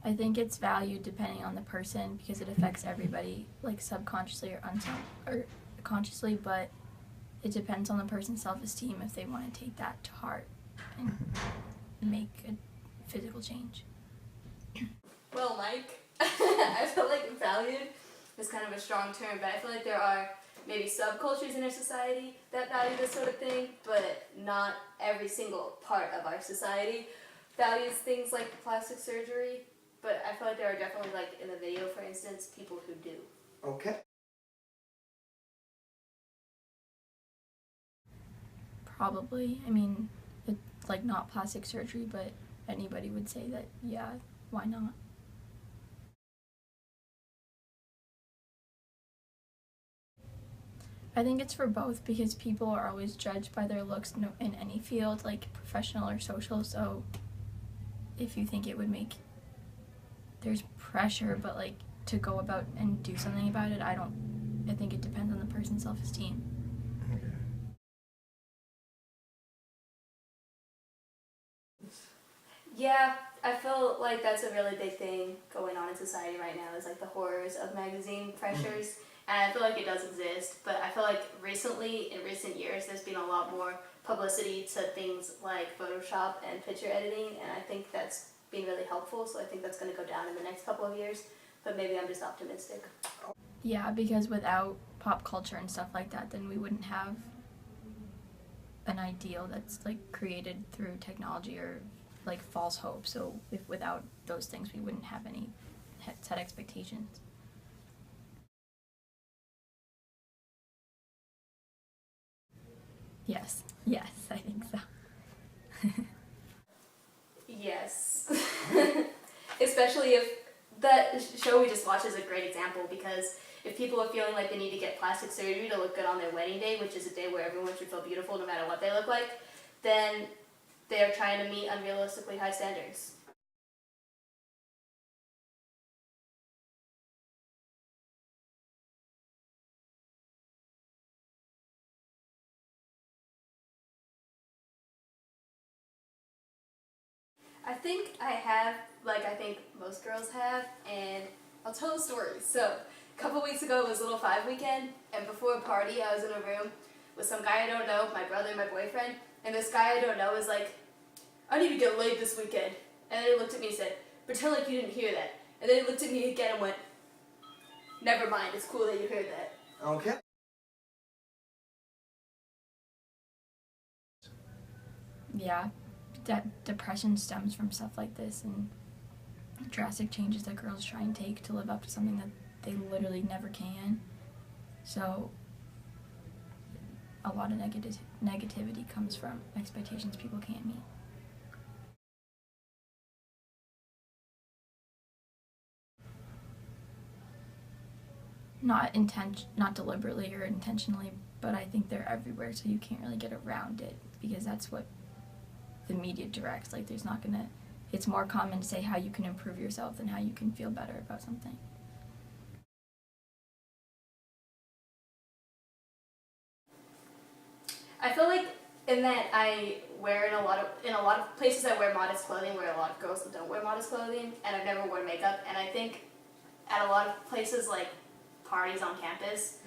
I think it's valued depending on the person because it affects everybody, like subconsciously or consciously, but it depends on the person's self-esteem if they want to take that to heart and make a physical change. Well, Mike, I feel like valued is kind of a strong term, but I feel like there are maybe subcultures in our society that value this sort of thing, but not every single part of our society values things like plastic surgery. But I feel like there are definitely, like in the video, for instance, people who do. Okay. Probably. I mean, it's like not plastic surgery, but anybody would say that, yeah, why not? I think it's for both because people are always judged by their looks in any field, like professional or social, so if you think it would make, there's pressure, but like to go about and do something about it, I think it depends on the person's self-esteem. Yeah, I feel like that's a really big thing going on in society right now is like the horrors of magazine pressures. And I feel like it does exist, but I feel like recently, in recent years, there's been a lot more publicity to things like Photoshop and picture editing, and I think that's been really helpful, so I think that's going to go down in the next couple of years, but maybe I'm just optimistic. Yeah, because without pop culture and stuff like that, then we wouldn't have an ideal that's like created through technology or like false hope. So if without those things, we wouldn't have any set expectations. Yes, I think so. Yes. Especially if that show we just watched is a great example, because if people are feeling like they need to get plastic surgery to look good on their wedding day, which is a day where everyone should feel beautiful no matter what they look like, then they're trying to meet unrealistically high standards. I think I have, like I think most girls have, and I'll tell a story. So, a couple weeks ago it was Little Five weekend, and before a party I was in a room with some guy I don't know, my brother and my boyfriend, and this guy I don't know was like, I need to get laid this weekend. And then he looked at me and said, pretend like you didn't hear that. And then he looked at me again and went, never mind, it's cool that you heard that. Okay. Yeah, depression stems from stuff like this and drastic changes that girls try and take to live up to something that they literally never can. So a lot of negativity comes from expectations people can't meet. Not deliberately or intentionally, but I think they're everywhere, so you can't really get around it because that's what the media directs. Like it's more common to say how you can improve yourself than how you can feel better about something. I feel like in that I wear in a lot of places I wear modest clothing where a lot of girls don't wear modest clothing, and I've never worn makeup, and I think at a lot of places like parties on campus,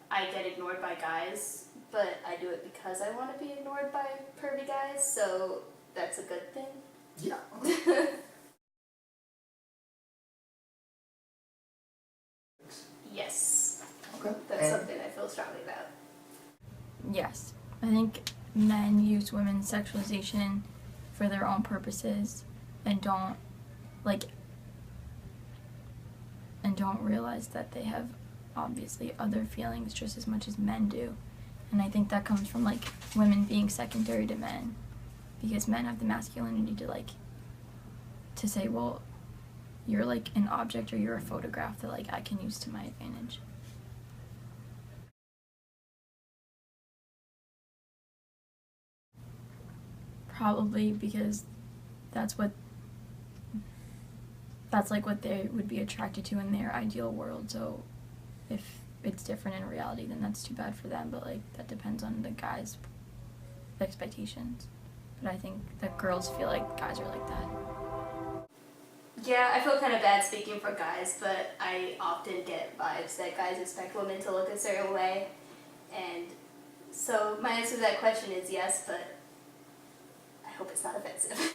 I get ignored by guys, but I do it because I want to be ignored by pervy guys, so that's a good thing. Yeah. Yes. Okay. That's something I feel strongly about. Yes, I think men use women's sexualization for their own purposes and don't realize that they have obviously other feelings just as much as men do. And I think that comes from like women being secondary to men, because men have the masculinity to say, well, you're like an object or you're a photograph that like I can use to my advantage. Probably because that's like what they would be attracted to in their ideal world. So if it's different in reality, then that's too bad for them, but like that depends on the guy's expectations. But I think that girls feel like guys are like that. Yeah, I feel kind of bad speaking for guys, but I often get vibes that guys expect women to look a certain way. And so my answer to that question is yes, but I hope it's not offensive.